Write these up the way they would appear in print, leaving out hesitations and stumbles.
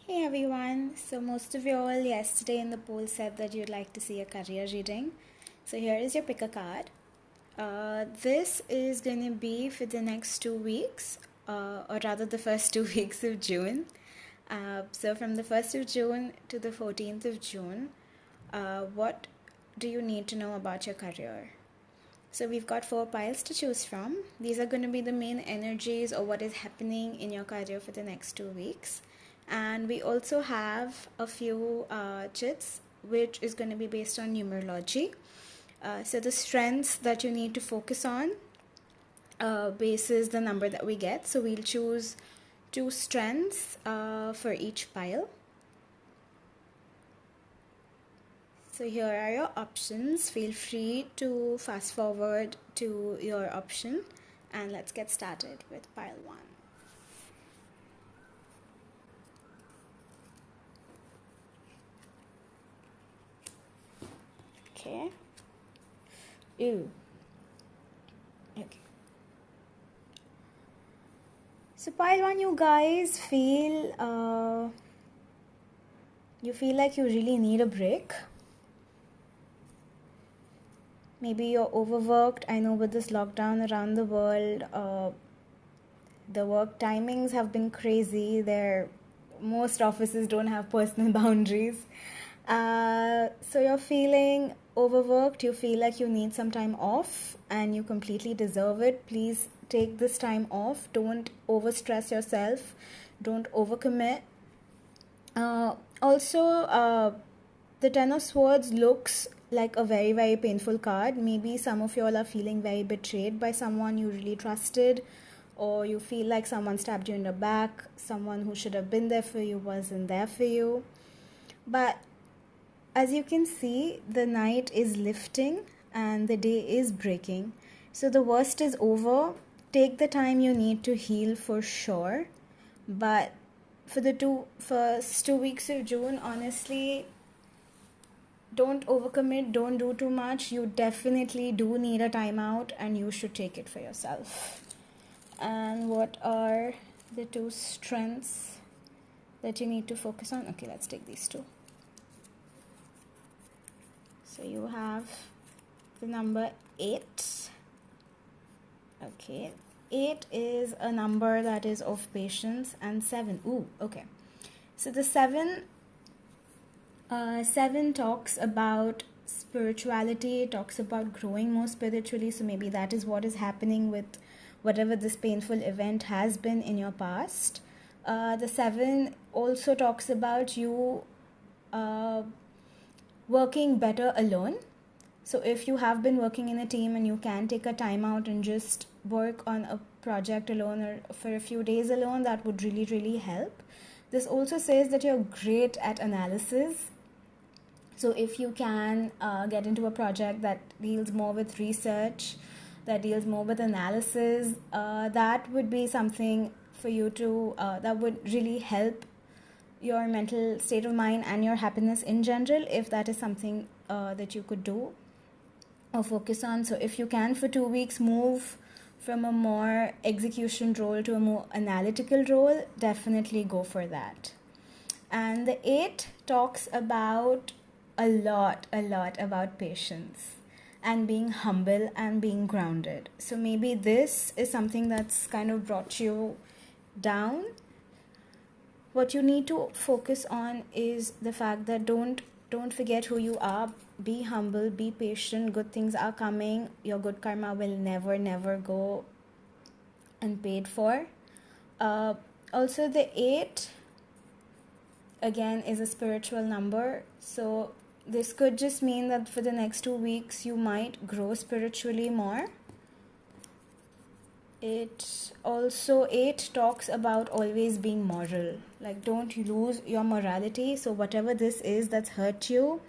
Hey everyone, so most of you all yesterday in the poll said that you'd like to see a career reading. So here is your pick a card. This is going to be for the next 2 weeks, or rather the first 2 weeks of June. So from the 1st of June to the 14th of June, what do you need to know about your career? So we've got 4 piles to choose from. These are going to be the main energies or what is happening in your career for the next 2 weeks. And we also have a few chits, which is going to be based on numerology. So the strengths that you need to focus on bases the number that we get. So we'll choose 2 strengths for each pile. So here are your options. Feel free to fast forward to your option, and let's get started with pile 1. Okay. Ew. Okay. So pile 1, you guys feel like you really need a break. Maybe you're overworked. I know with this lockdown around the world, the work timings have been crazy. Most offices don't have personal boundaries. So you're feeling overworked, you feel like you need some time off, and you completely deserve it. Please take this time off. Don't overstress yourself. Don't overcommit. Also, the Ten of Swords looks like a very, very painful card. Maybe some of you all are feeling very betrayed by someone you really trusted, or you feel like someone stabbed you in the back, someone who should have been there for you wasn't there for you. But as you can see, the night is lifting and the day is breaking. So the worst is over. Take the time you need to heal for sure. But for the first 2 weeks of June, honestly, don't overcommit, don't do too much. You definitely do need a timeout and you should take it for yourself. And what are the 2 strengths that you need to focus on? Okay, let's take these 2. So you have the number 8. Okay, 8 is a number that is of patience, and 7. Ooh, okay. So the 7 talks about spirituality, talks about growing more spiritually. So maybe that is what is happening with whatever this painful event has been in your past. The 7 also talks about you working better alone. So if you have been working in a team and you can take a time out and just work on a project alone or for a few days alone, that would really, really help. This also says that you're great at analysis. So if you can get into a project that deals more with research, that deals more with analysis, that would be something for you to, that would really help your mental state of mind and your happiness in general, if that is something that you could do or focus on. So if you can for 2 weeks move from a more execution role to a more analytical role, definitely go for that. And the 8 talks about a lot about patience and being humble and being grounded. So maybe this is something that's kind of brought you down. What you need to focus on is the fact that don't forget who you are. Be humble, be patient. Good things are coming. Your good karma will never go unpaid for. Also, the 8 again is a spiritual number. So this could just mean that for the next 2 weeks you might grow spiritually more. It also 8 talks about always being moral. Like, don't lose your morality. So whatever this is that's hurt you,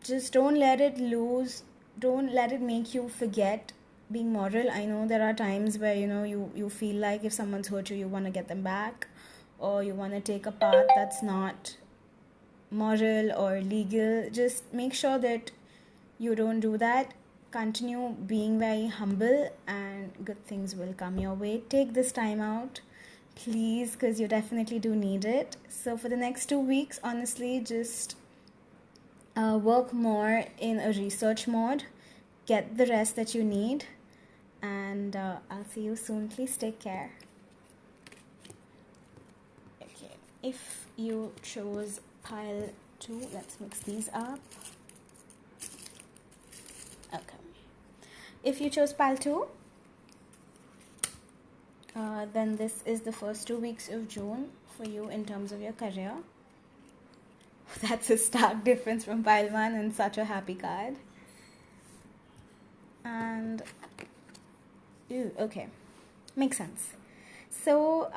just don't let it make you forget being moral. I know there are times where you feel like if someone's hurt you want to get them back, or you want to take a path that's not moral or legal. Just make sure that you don't do that. Continue being very humble and good things will come your way. Take this time out please, because you definitely do need it. So for the next 2 weeks, honestly, just work more in a research mode, get the rest that you need, and I'll see you soon. Please take care. Okay, if you chose pile 2, let's mix these up. Okay, if you chose pile 2, then this is the first 2 weeks of June for you in terms of your career. That's a stark difference from pile 1 and such a happy card. And okay, makes sense. So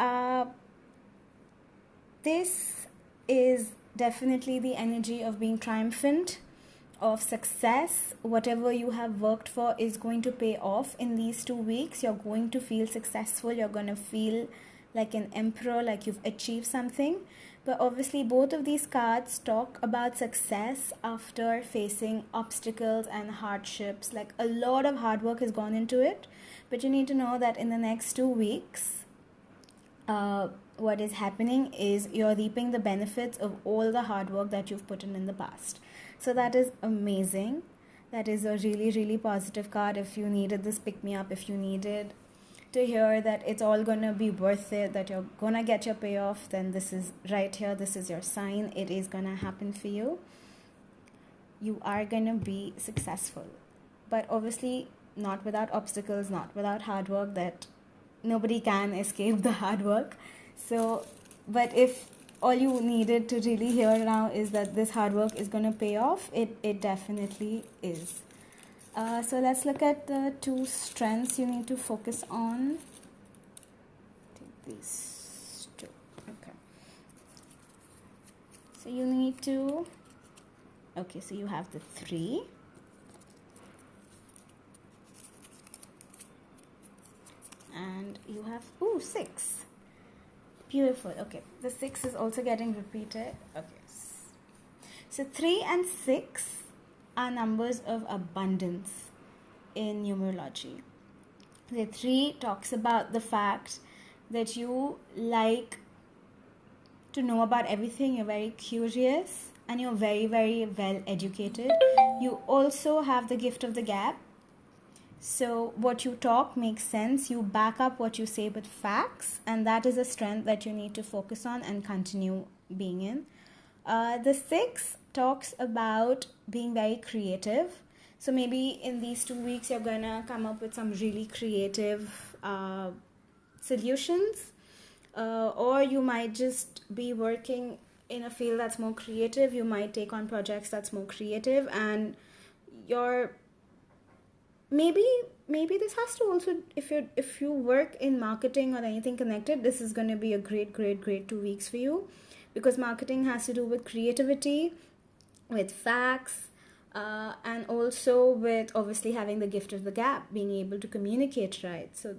this is definitely the energy of being triumphant, of success. Whatever you have worked for is going to pay off in these 2 weeks. You're going to feel successful. You're going to feel like an emperor, like you've achieved something. But obviously both of these cards talk about success after facing obstacles and hardships. Like a lot of hard work has gone into it. But you need to know that in the next 2 weeks, what is happening is you're reaping the benefits of all the hard work that you've put in the past. So that is amazing. That is a really, really positive card. If you needed this pick-me-up, if you needed to hear that it's all going to be worth it, that you're going to get your payoff, then this is right here. This is your sign. It is going to happen for you. You are going to be successful. But obviously not without obstacles, not without hard work. That nobody can escape the hard work. So, but if all you needed to really hear now is that this hard work is going to pay off, it definitely is. So let's look at the 2 strengths you need to focus on. Take these 2. Okay. So you need to, okay, so you have the 3. And you have, 6. Beautiful. Okay, the 6 is also getting repeated. Okay, so 3 and 6 are numbers of abundance in numerology. The 3 talks about the fact that you like to know about everything. You're very curious and you're very, very well educated. You also have the gift of the gab. So what you talk makes sense. You back up what you say with facts, and that is a strength that you need to focus on and continue being in. The 6 talks about being very creative. So maybe in these 2 weeks, you're going to come up with some really creative solutions. Or you might just be working in a field that's more creative. You might take on projects that's more creative, and you're maybe this has to also, if you work in marketing or anything connected, this is going to be a great 2 weeks for you, because marketing has to do with creativity, with facts, and also with obviously having the gift of the gab, being able to communicate right. So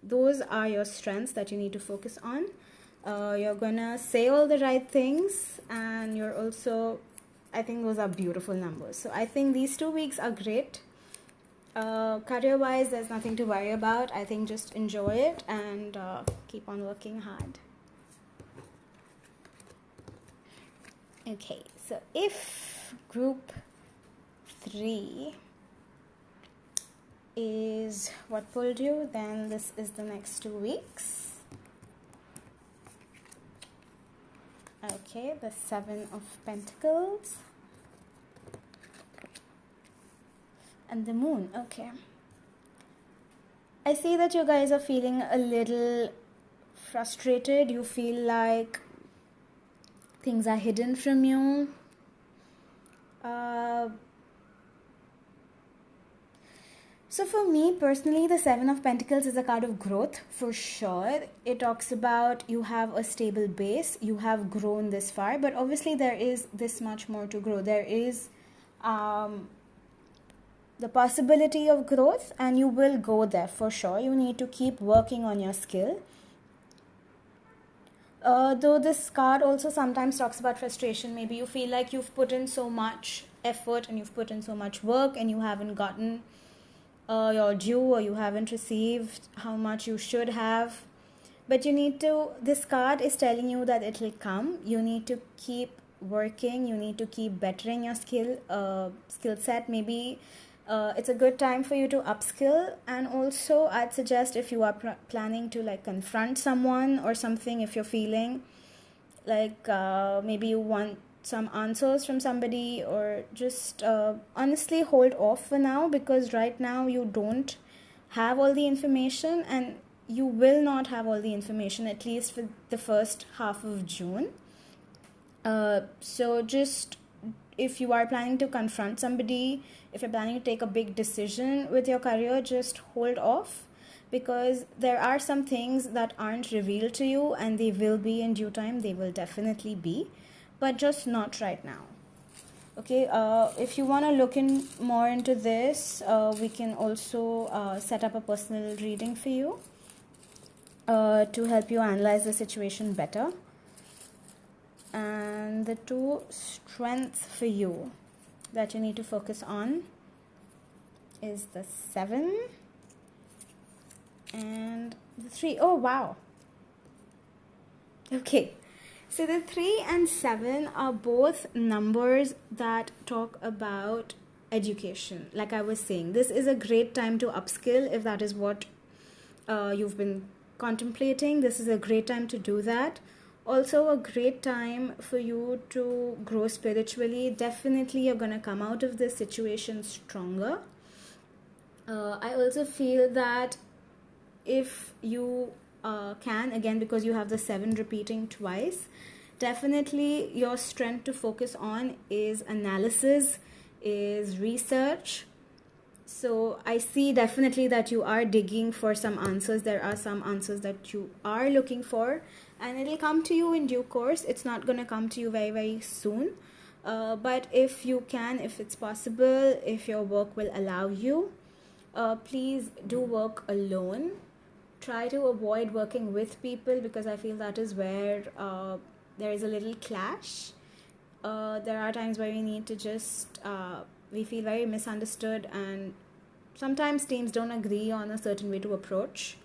those are your strengths that you need to focus on. You're gonna say all the right things, and you're also, I think those are beautiful numbers. So I think these 2 weeks are great. Career wise, there's nothing to worry about. I think just enjoy it and keep on working hard. Okay, so if group 3 is what pulled you, then this is the next 2 weeks. Okay, the 7 of Pentacles and the Moon. Okay, I see that you guys are feeling a little frustrated. You feel like things are hidden from you. So for me personally, the 7 of Pentacles is a card of growth for sure. It talks about you have a stable base, you have grown this far, but obviously there is this much more to grow. There is the possibility of growth, and you will go there for sure. You need to keep working on your skill. Though this card also sometimes talks about frustration. Maybe you feel like you've put in so much effort and you've put in so much work and you haven't gotten your due, or you haven't received how much you should have. But you need to, this card is telling you that it will come. You need to keep working, you need to keep bettering your skill set. Maybe it's a good time for you to upskill. And also I'd suggest, if you are planning to like confront someone or something, if you're feeling like maybe you want some answers from somebody, or just honestly hold off for now, because right now you don't have all the information, and you will not have all the information, at least for the first half of June. So just, if you are planning to confront somebody, if you're planning to take a big decision with your career, just hold off, because there are some things that aren't revealed to you, and they will be in due time. They will definitely be, but just not right now. Okay, if you want to look in more into this, we can also set up a personal reading for you to help you analyze the situation better. And the two strengths for you that you need to focus on is the 7 and the 3. Oh, wow. Okay. So the 3 and 7 are both numbers that talk about education. Like I was saying, this is a great time to upskill if that is what you've been contemplating. This is a great time to do that. Also a great time for you to grow spiritually. Definitely you're going to come out of this situation stronger. I also feel that if you can, again, because you have the 7 repeating twice, definitely your strength to focus on is analysis, is research. So I see definitely that you are digging for some answers. There are some answers that you are looking for, and it'll come to you in due course. It's not going to come to you very, very soon. But if you can, if it's possible, if your work will allow you, please do work alone. Try to avoid working with people, because I feel that is where there is a little clash. There are times where we need to just, we feel very misunderstood, and sometimes teams don't agree on a certain way to approach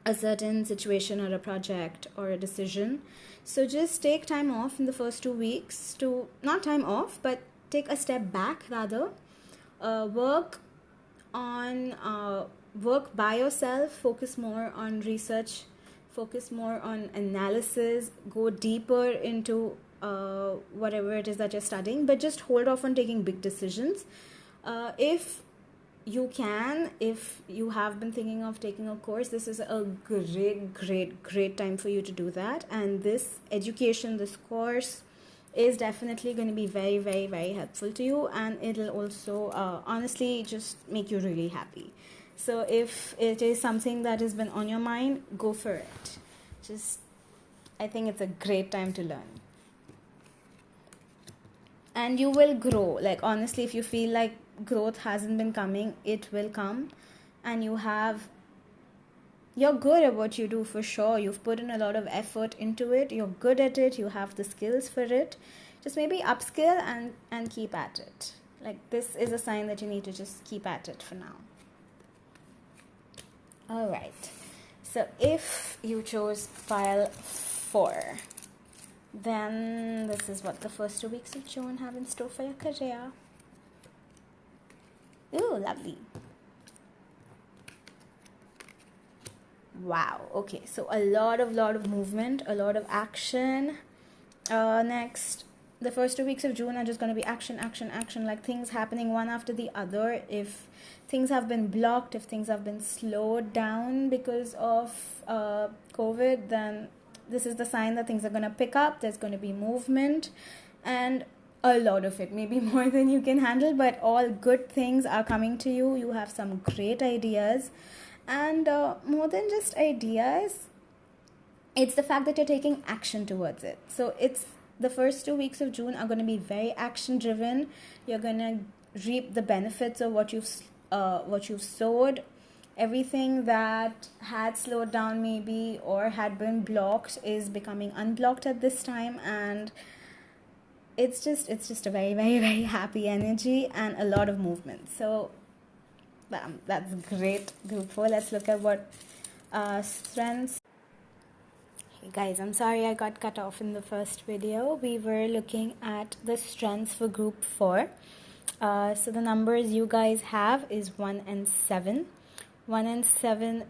a certain situation or a project or a decision. So just take time off in the first 2 weeks to, not time off, but take a step back rather. Work by yourself, focus more on research, focus more on analysis, go deeper into whatever it is that you're studying, but just hold off on taking big decisions. If you can, if you have been thinking of taking a course, this is a great time for you to do that. And this education, this course is definitely going to be very, very, very helpful to you, and it'll also honestly just make you really happy. So if it is something that has been on your mind, go for it. Just, I think it's a great time to learn. And you will grow. Like honestly, if you feel like growth hasn't been coming, it will come. And you're good at what you do for sure. You've put in a lot of effort into it. You're good at it. You have the skills for it. Just maybe upskill and keep at it. Like this is a sign that you need to just keep at it for now. All right. So if you chose pile 4, then this is what the first 2 weeks of June have in store for your career. Ooh, lovely. Wow. Okay, so a lot of movement, a lot of action. Next, the first 2 weeks of June are just going to be action, like things happening one after the other. If things have been blocked, if things have been slowed down because of COVID, then this is the sign that things are going to pick up. There's going to be movement, and a lot of it, maybe more than you can handle, but all good things are coming to you. You have some great ideas, and more than just ideas, it's the fact that you're taking action towards it. So it's the first 2 weeks of June are going to be very action driven. You're going to reap the benefits of what you've sowed. Everything that had slowed down maybe or had been blocked is becoming unblocked at this time, and it's just a very, very, very happy energy and a lot of movement. So that's great, group 4. Let's look at what strengths Guys, I'm sorry I got cut off in the first video. We were looking at the strengths for group 4. So the numbers you guys have is 1 and 7. 1 and 7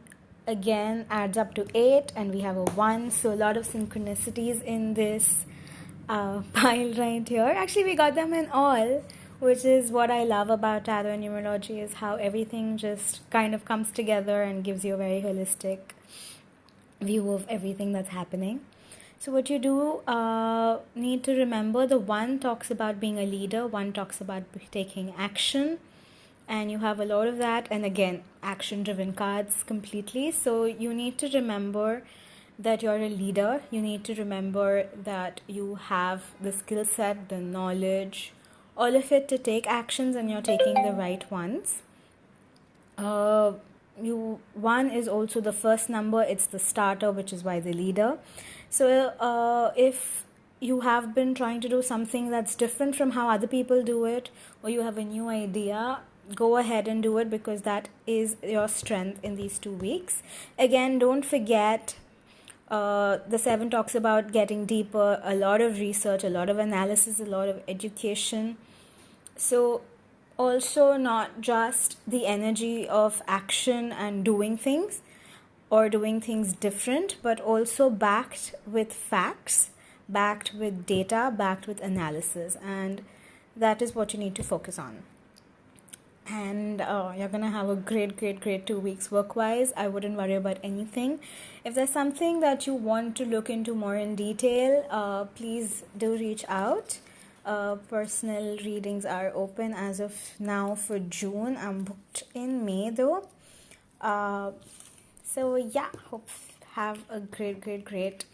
again adds up to 8, and we have a 1. So a lot of synchronicities in this pile right here. Actually, we got them in all, which is what I love about Tarot and Numerology, is how everything just kind of comes together and gives you a very holistic view of everything that's happening. So what you do need to remember, the 1 talks about being a leader, 1 talks about taking action, and you have a lot of that, and again, action driven cards completely. So you need to remember that you're a leader. You need to remember that you have the skill set, the knowledge, all of it to take actions, and you're taking the right ones. 1 is also the first number. It's the starter, which is why the leader. So if you have been trying to do something that's different from how other people do it, or you have a new idea, go ahead and do it, because that is your strength in these 2 weeks. Again, don't forget, the 7 talks about getting deeper, a lot of research, a lot of analysis, a lot of education. So also not just the energy of action and doing things or doing things different, but also backed with facts, backed with data, backed with analysis, and that is what you need to focus on. And you're gonna have a great 2 weeks work-wise. I wouldn't worry about anything. If there's something that you want to look into more in detail, please do reach out. Personal readings are open as of now for June. I'm booked in May though. So yeah, hope have a great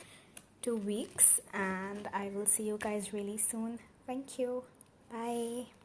2 weeks, and I will see you guys really soon. Thank you. Bye.